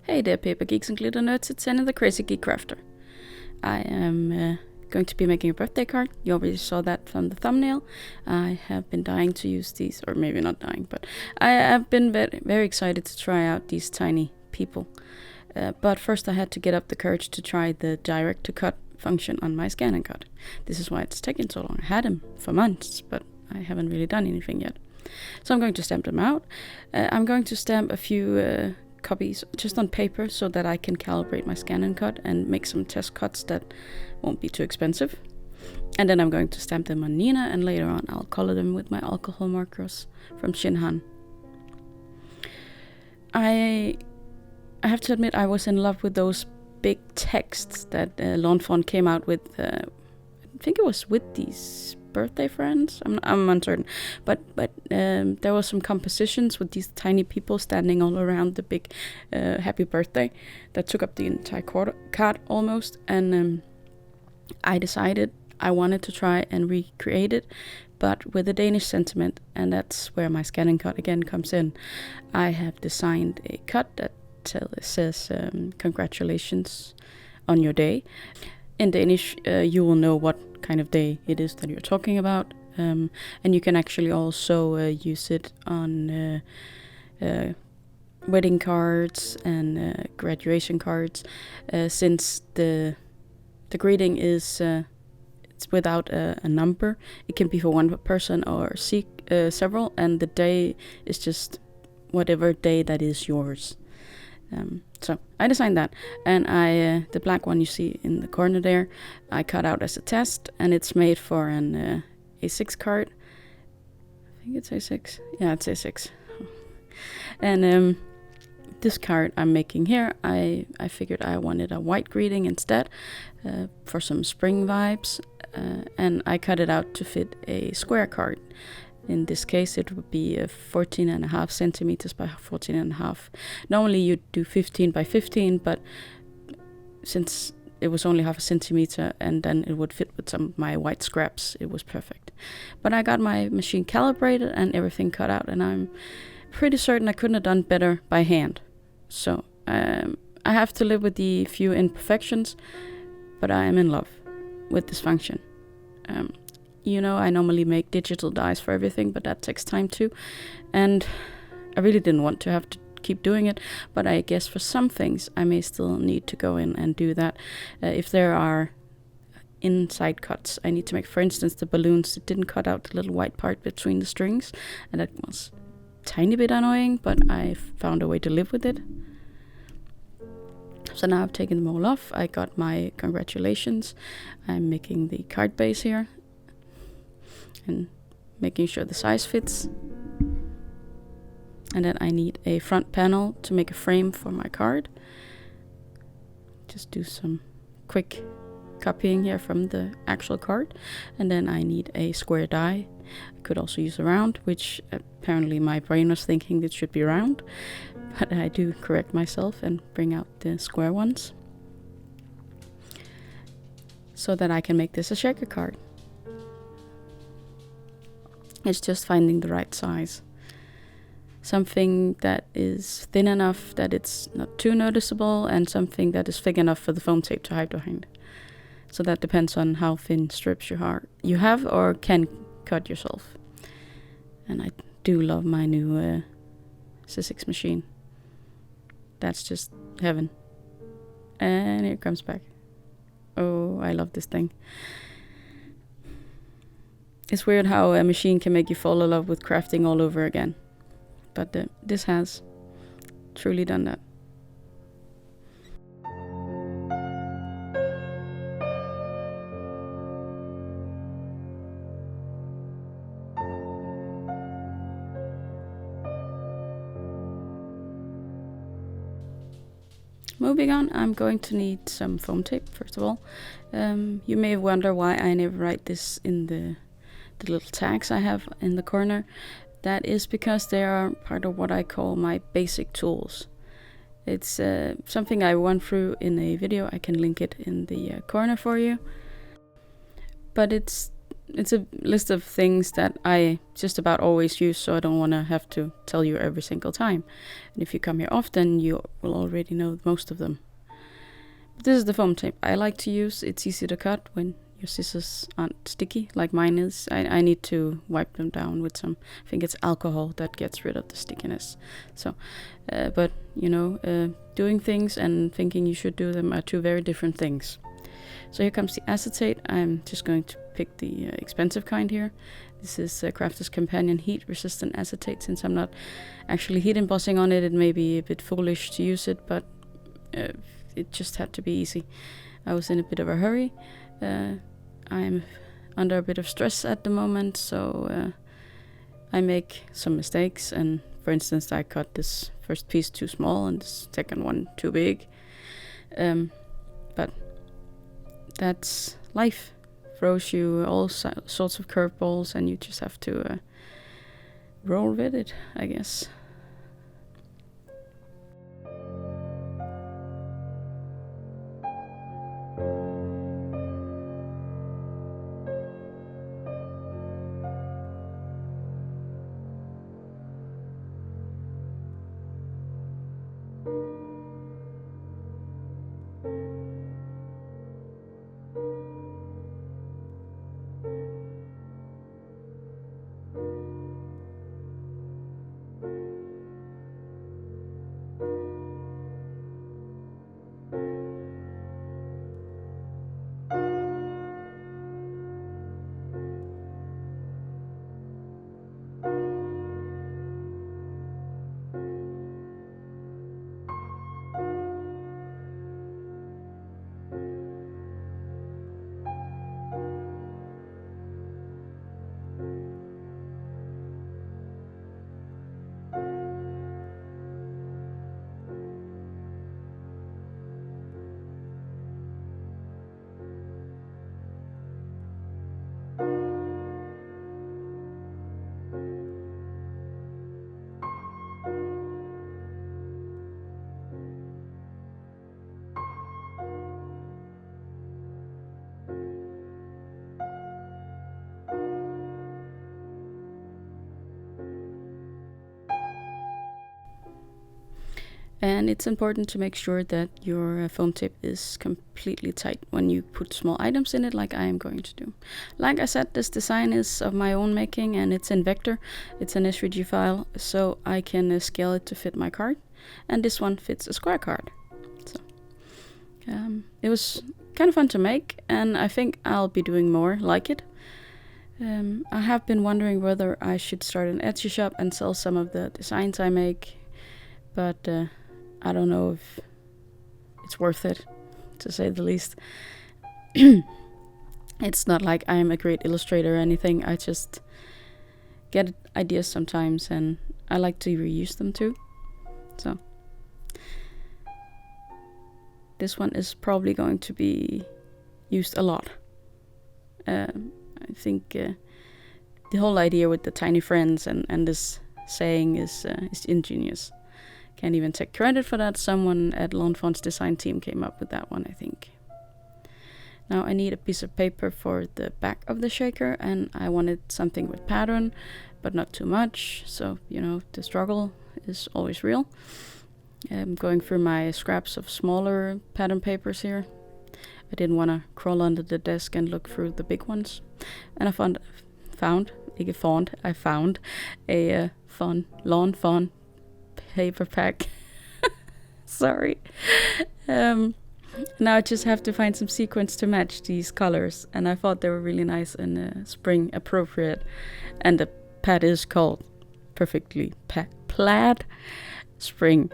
Hey there paper geeks and glitter nerds, it's Neenah the Crazy Geek Crafter. I am going to be making a birthday card. You already saw that from the thumbnail. I have been dying to use these, or maybe not dying, but I have been very excited to try out these tiny people. But first I had to get up the courage to try the direct to cut function on my ScanNCut. This is why it's taken so long. I had them for months, but I haven't really done anything yet. So I'm going to stamp them out. I'm going to stamp a few copies just on paper so that I can calibrate my ScanNCut and make some test cuts that won't be too expensive. And then I'm going to stamp them on Neenah, and later on I'll color them with my alcohol markers from Shin. I have to admit I was in love with those big texts that Fawn came out with. I think it was with these birthday friends. I'm uncertain, but there was some compositions with these tiny people standing all around the big happy birthday that took up the entire card almost. And I decided I wanted to try and recreate it, but with a Danish sentiment, and that's where my ScanNCut again comes in. I have designed a cut that says congratulations on your day. In Danish, you will know what kind of day it is that you're talking about, and you can actually also use it on wedding cards and graduation cards, since the greeting is it's without a number. It can be for one person or several, and the day is just whatever day that is yours. So I designed that, and the black one you see in the corner there, I cut out as a test, and it's made for an A6 card. I think it's A6. Yeah, it's A6. And this card I'm making here, I figured I wanted a white greeting instead, for some spring vibes, and I cut it out to fit a square card. In this case, it would be 14.5 centimeters by 14.5. Normally you do 15 by 15, but since it was only half a centimeter and then it would fit with some of my white scraps, it was perfect. But I got my machine calibrated and everything cut out, and I'm pretty certain I couldn't have done better by hand. So I have to live with the few imperfections, but I am in love with this function. You know, I normally make digital dies for everything, but that takes time too. And I really didn't want to have to keep doing it, but I guess for some things I may still need to go in and do that. If there are inside cuts I need to make, for instance, the balloons, it didn't cut out the little white part between the strings, and that was a tiny bit annoying, but I found a way to live with it. So now I've taken them all off. I got my congratulations. I'm making the card base here and making sure the size fits. And then I need a front panel to make a frame for my card. Just do some quick copying here from the actual card. And then I need a square die. I could also use a round, which apparently my brain was thinking it should be round, but I do correct myself and bring out the square ones so that I can make this a shaker card. It's just finding the right size. Something that is thin enough that it's not too noticeable, and something that is thick enough for the foam tape to hide behind. So that depends on how thin strips you have or can cut yourself. And I do love my new SysX machine. That's just heaven. And here it comes back. Oh, I love this thing. It's weird how a machine can make you fall in love with crafting all over again. But this has truly done that. Moving on, I'm going to need some foam tape, first of all. You may wonder why I never write this in the little tags I have in the corner. That is because they are part of what I call my basic tools. It's something I went through in a video. I can link it in the corner for you. But it's it's a list of things that I just about always use, so I don't want to have to tell you every single time. And if you come here often, you will already know most of them. But this is the foam tape I like to use. It's easy to cut when your scissors aren't sticky like mine is. I need to wipe them down with some, I think it's alcohol that gets rid of the stickiness. So, but you know, doing things and thinking you should do them are two very different things. So here comes the acetate. I'm just going to pick the expensive kind here. This is Crafter's Companion Heat Resistant Acetate. Since I'm not actually heat embossing on it, it may be a bit foolish to use it, but it just had to be easy. I was in a bit of a hurry. I'm under a bit of stress at the moment, so I make some mistakes. And for instance, I cut this first piece too small and this second one too big. But that's life. Throws you all sorts of curveballs, and you just have to roll with it, I guess. And it's important to make sure that your foam tape is completely tight when you put small items in it, like I am going to do. Like I said, this design is of my own making, and it's in vector. It's an SVG file, so I can scale it to fit my card. And this one fits a square card. So it was kind of fun to make, and I think I'll be doing more like it. I have been wondering whether I should start an Etsy shop and sell some of the designs I make, but I don't know if it's worth it, to say the least. It's not like I'm a great illustrator or anything. I just get ideas sometimes, and I like to reuse them too. So this one is probably going to be used a lot. I think the whole idea with the tiny friends and this saying is ingenious. Can't even take credit for that. Someone at Lone Fawn's design team came up with that one, I think. Now I need a piece of paper for the back of the shaker, and I wanted something with pattern, but not too much. So, you know, the struggle is always real. I'm going through my scraps of smaller pattern papers here. I didn't want to crawl under the desk and look through the big ones. And I found a Lawn Fawn paper pack. Sorry. Now I just have to find some sequins to match these colors, and I thought they were really nice and spring appropriate. And the pad is called perfectly Plaid Spring.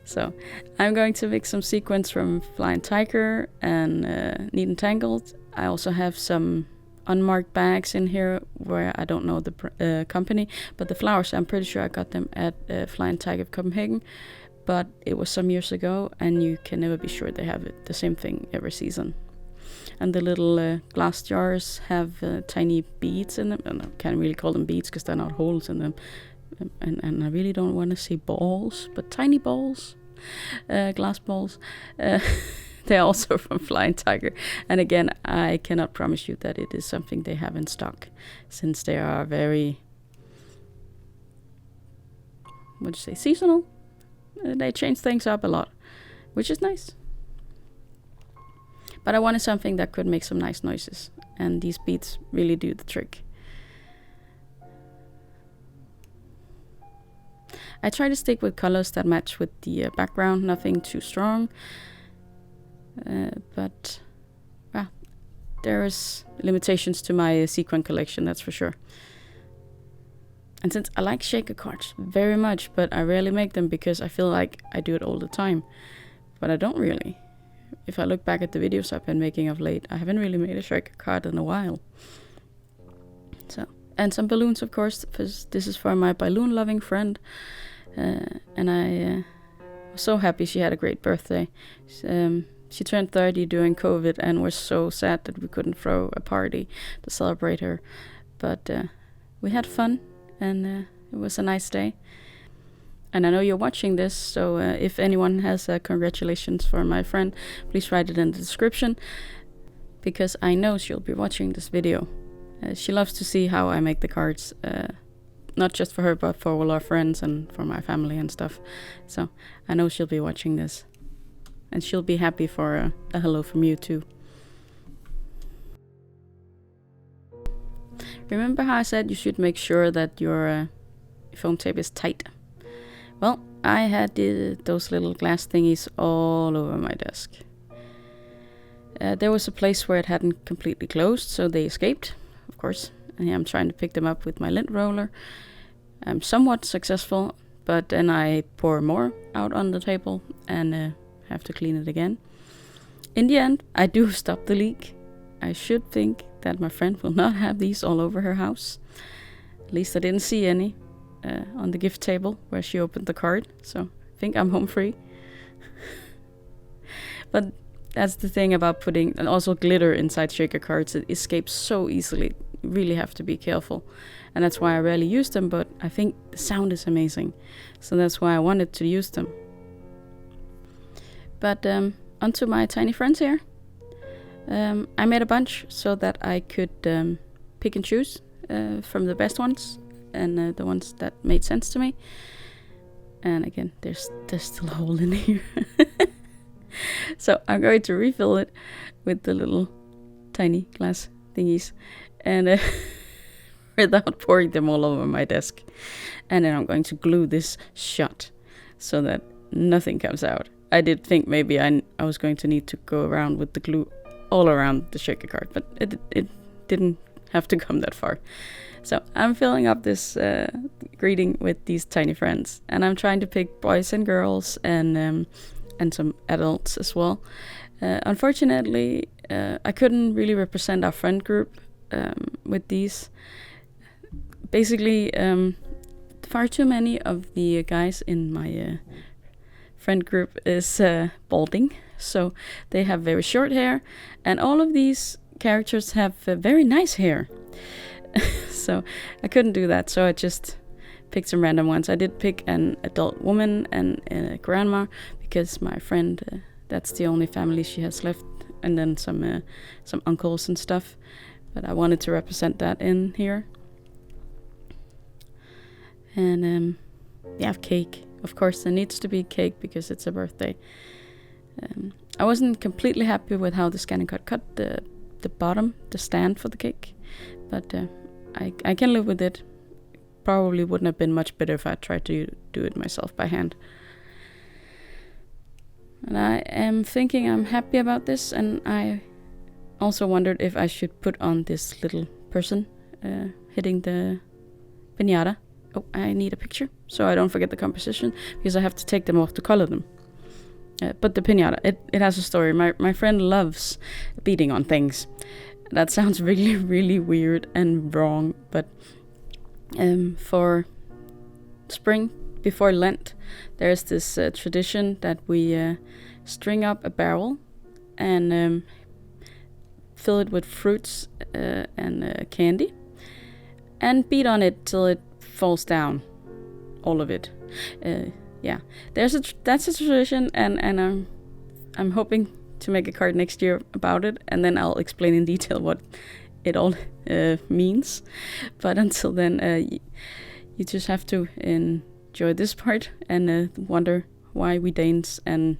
So I'm going to make some sequins from Flying Tiger and Neat and Tangled. I also have some unmarked bags in here where I don't know the company, but the flowers, I'm pretty sure I got them at Flying Tiger Copenhagen, but it was some years ago, and you can never be sure they have the same thing every season. And the little glass jars have tiny beads in them, and I can't really call them beads because they're not holes in them, and I really don't want to say balls, but tiny balls, glass balls. They're also from Flying Tiger. And again, I cannot promise you that it is something they have in stock, since they are very, what do you say, seasonal. They change things up a lot, which is nice. But I wanted something that could make some nice noises, and these beads really do the trick. I try to stick with colors that match with the background, nothing too strong. But there is limitations to my sequin collection, that's for sure. And since I like shaker cards very much, but I rarely make them because I feel like I do it all the time. But I don't really. If I look back at the videos I've been making of late, I haven't really made a shaker card in a while. So, and some balloons, of course, because this is for my balloon loving friend. And I was so happy she had a great birthday. She turned 30 during COVID, and we're so sad that we couldn't throw a party to celebrate her. But we had fun, and it was a nice day. And I know you're watching this, so if anyone has congratulations for my friend, please write it in the description, because I know she'll be watching this video. She loves to see how I make the cards, not just for her, but for all our friends and for my family and stuff. So I know she'll be watching this, and she'll be happy for a hello from you too. Remember how I said you should make sure that your foam tape is tight? Well, I had those little glass thingies all over my desk. There was a place where it hadn't completely closed, so they escaped, of course. And here I'm trying to pick them up with my lint roller. I'm somewhat successful, but then I pour more out on the table and have to clean it again. In the end, I do stop the leak. I should think that my friend will not have these all over her house. At least I didn't see any on the gift table where she opened the card, so I think I'm home free. But that's the thing about putting, and also glitter inside shaker cards, it escapes so easily. You really have to be careful, and that's why I rarely use them, but I think the sound is amazing, so that's why I wanted to use them. But onto my tiny friends here. I made a bunch so that I could pick and choose from the best ones and the ones that made sense to me. And again, there's still a hole in here. So I'm going to refill it with the little tiny glass thingies, and without pouring them all over my desk. And then I'm going to glue this shut so that nothing comes out. I did think maybe I was going to need to go around with the glue all around the shaker card, but it didn't have to come that far. So I'm filling up this greeting with these tiny friends, and I'm trying to pick boys and girls and some adults as well. Unfortunately, I couldn't really represent our friend group with these. Basically, far too many of the guys in my friend group is balding, so they have very short hair, and all of these characters have very nice hair. So I couldn't do that, so I just picked some random ones. I did pick an adult woman and a grandma, because my friend, that's the only family she has left, and then some uncles and stuff, but I wanted to represent that in here. And we have cake. Of course, there needs to be cake because it's a birthday. I wasn't completely happy with how the ScanNCut cut the bottom, the stand for the cake, but I can live with it. Probably wouldn't have been much better if I tried to do it myself by hand. And I am thinking I'm happy about this, and I also wondered if I should put on this little person hitting the piñata. Oh, I need a picture so I don't forget the composition, because I have to take them off to color them. But the piñata, it has a story. My friend loves beating on things. That sounds really, really weird and wrong, but for spring, before Lent, there's this tradition that we string up a barrel and fill it with fruits and candy, and beat on it till it falls down, all of it. Yeah, that's a tradition, and I'm hoping to make a card next year about it, and then I'll explain in detail what it all means. But until then, you just have to enjoy this part and wonder why we Danes, and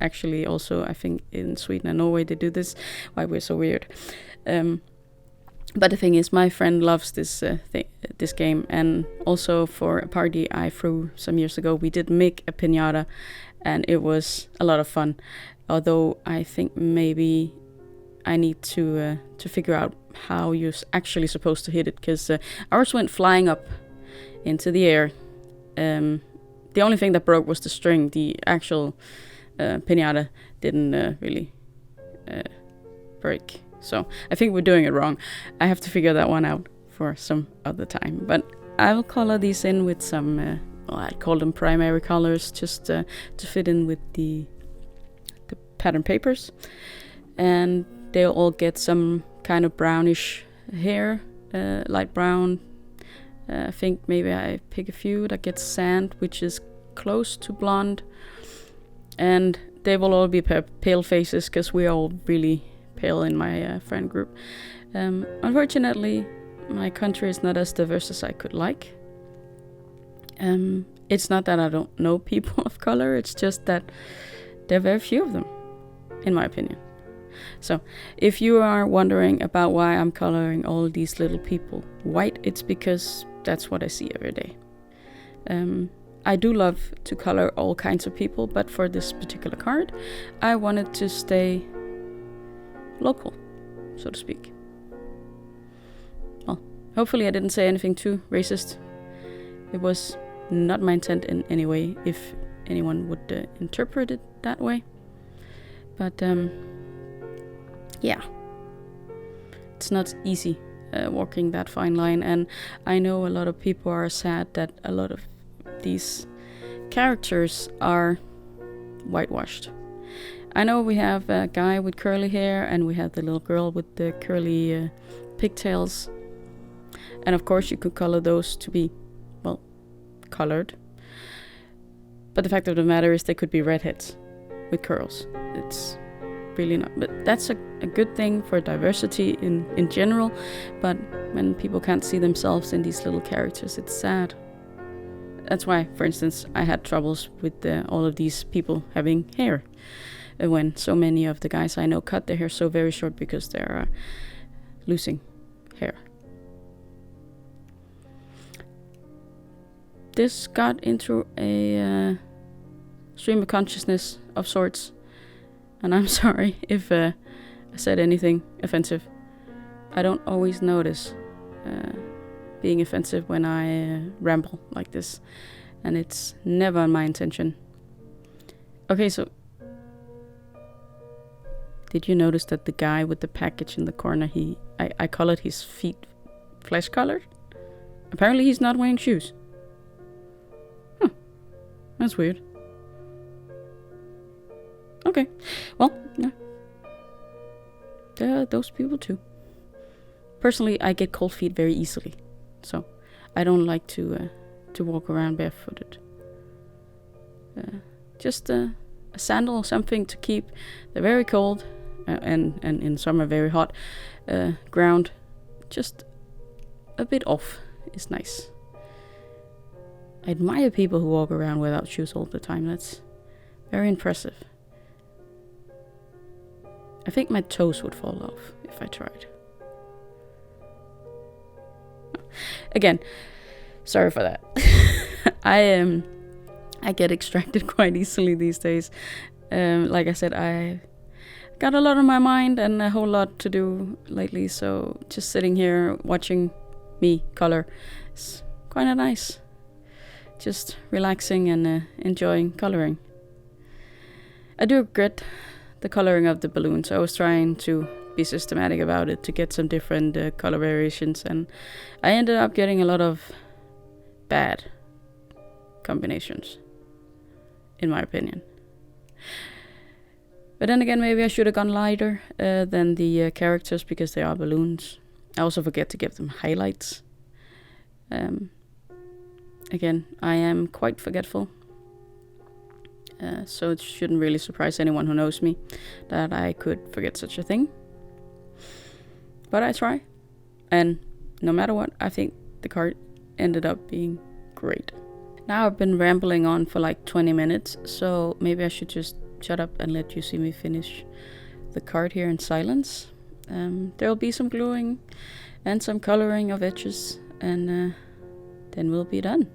actually also I think in Sweden and Norway they do this, why we're so weird. But the thing is, my friend loves this game, and also for a party I threw some years ago, we did make a piñata, and it was a lot of fun. Although I think maybe I need to figure out how you're actually supposed to hit it, because ours went flying up into the air. The only thing that broke was the string. The actual piñata didn't really break. So I think we're doing it wrong. I have to figure that one out for some other time. But I'll color these in with some, I'd call them primary colors, just to fit in with the pattern papers. And they'll all get some kind of brownish hair, light brown. I think maybe I pick a few that get sand, which is close to blonde. And they will all be pale faces, because we are all really pale in my friend group. Unfortunately, my country is not as diverse as I could like. It's not that I don't know people of color, it's just that there are very few of them, in my opinion. So, if you are wondering about why I'm coloring all these little people white, it's because that's what I see every day. I do love to color all kinds of people, but for this particular card, I wanted to stay local, so to speak. Well, hopefully I didn't say anything too racist. It was not my intent in any way, if anyone would interpret it that way. But yeah, it's not easy walking that fine line, and I know a lot of people are sad that a lot of these characters are whitewashed. I know we have a guy with curly hair, and we have the little girl with the curly pigtails, and of course you could color those to be, well, colored. But the fact of the matter is they could be redheads with curls. It's really not, but that's a good thing for diversity in general. But when people can't see themselves in these little characters, it's sad. That's why, for instance, I had troubles with all of these people having hair, when so many of the guys I know cut their hair so very short because they're losing hair. This got into a stream of consciousness of sorts, and I'm sorry if I said anything offensive. I don't always notice being offensive when I ramble like this, and it's never my intention. Okay, so did you notice that the guy with the package in the corner, I colored his feet flesh colored? Apparently he's not wearing shoes. Huh, that's weird. Okay, well, yeah. There are those people too. Personally, I get cold feet very easily, so I don't like to walk around barefooted. Just a sandal or something to keep the very cold and in summer very hot ground just a bit off is nice. I admire people who walk around without shoes all the time. That's very impressive. I think my toes would fall off if I tried. Again, sorry for that. I get distracted quite easily these days. Like I said, I got a lot on my mind and a whole lot to do lately, so just sitting here watching me color is quite nice. Just relaxing and enjoying coloring. I do regret the coloring of the balloons. I was trying to be systematic about it to get some different color variations, and I ended up getting a lot of bad combinations, in my opinion. But then again, maybe I should have gone lighter than the characters, because they are balloons. I also forget to give them highlights. Again, I am quite forgetful. so it shouldn't really surprise anyone who knows me that I could forget such a thing. But I try, and no matter what, I think the card ended up being great. Now I've been rambling on for like 20 minutes, so maybe I should just shut up and let you see me finish the card here in silence. There will be some gluing and some coloring of edges, and then we'll be done.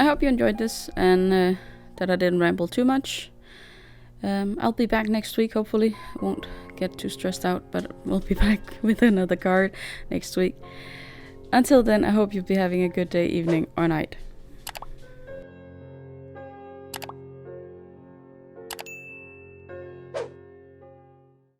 hope you enjoyed this and that I didn't ramble too much. I'll be back next week, hopefully. I won't get too stressed out, but we'll be back with another card next week. Until then, I hope you'll be having a good day, evening, or night.